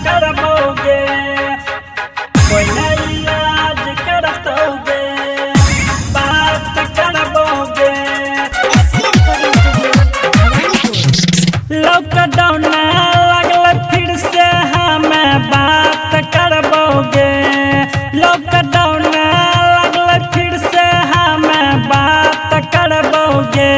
करबोगे, कोई नहीं इलाज करतोगे, बात करबोगे। लॉकडाउन लगल फिर से हमें बात करबोगे, लॉकडाउन लगल फिर से हमें बात करबोगे,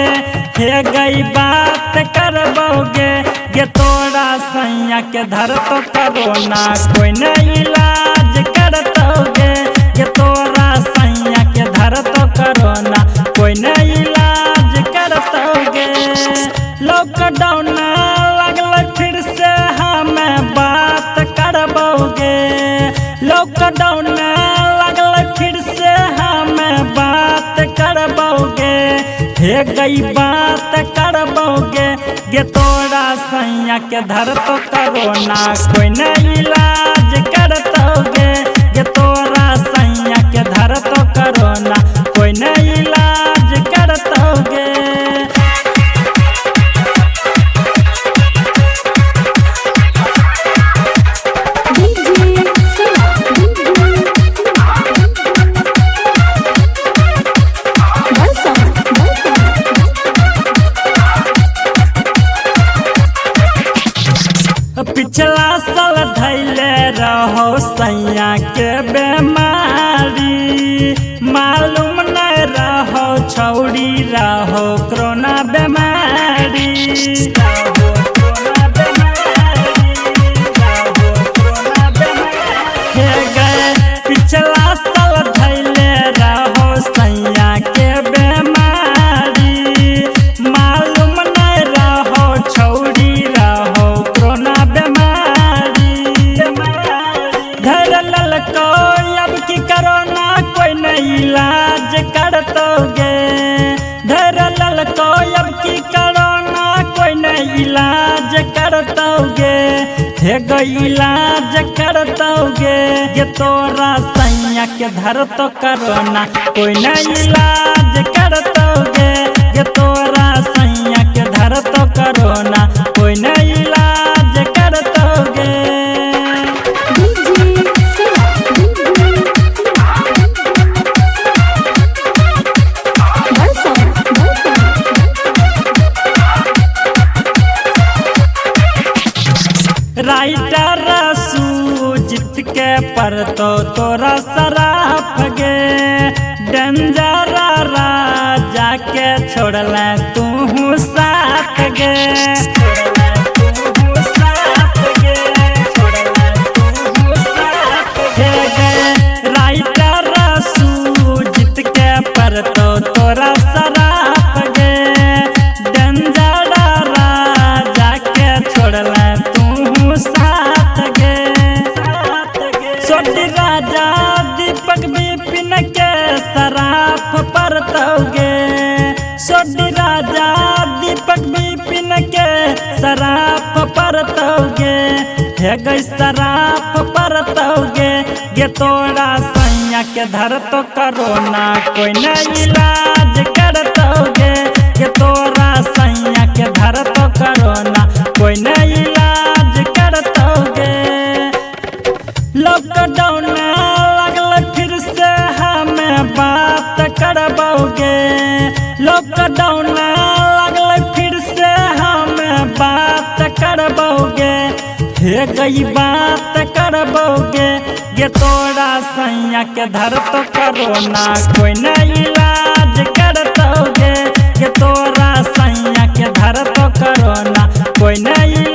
हे गई बात करबोगे। ये तोरा सैया के धर तो करोना, कोई नहीं इलाज करतोगे। ये तोरा सैया के धर तो करोना, कोई नहीं इलाज करतोगे। लॉकडाउन लगल फिर से हमें बात करबोगे, लॉकडाउन लगल फिर से हमें बात करबोगे, हे गई बात करबोगे। ये तोरा सैया के धर तो करोना, कोई नहीं इलाज करतोगे। ये तोरा सैया के धर तो करोना, कोई नहीं इलाज करतोगे। पिछला साल धैले रहो सैया के बेमारी, मालूम नहीं रहो छौड़ी रहो कोरोना बेमारी, पिछला साल धैले रहो सैया के बेमारी, मालूम नहीं रहो छौड़ी रहो कोरोना बेमारी। धर ललको अब की करोना, कोई नहीं इलाज करतोगे। धर ललको अब की करोना, कोई नहीं इलाज करतोगे, हे गई इलाज करतोगे। ये तोरा सैया के धर तो करोना, कोई नहीं इलाज करतोगे। ये तोरा सैया के धर तो करोना, कोई नहीं इलाज करतोगे। राइटर सूजित के पर तो तोरा सराफ गे, डेंजर राजा के छोड़ल तू साथ गे, राइटर सूजित के पर तो तोरा सराफ गे, डेंजर राजा के छोड़ल साथ गे। सोडी राजा दीपक विपिन के सराफ परतोगे, सोडी राजा दीपक विपिन के सराफ परतोगे, हे गई सराफ परतोगे। ये तोरा सैया के धर तो करोना, कोई नहीं इलाज करतोगे। ये तोरा सैया के धर तो करोना, कोई नहीं इलाज करतोगे। लॉकडाउन लगल फिर से हमें बात करबोगे, लॉकडाउन लगल फिर से हमें बात करबोगे, हे गई बात करबोगे। ये तोरा सैया के धर तो करोना, कोई नहीं इलाज करतोगे। ये तोरा सैया के धर तो करोना, कोई नहीं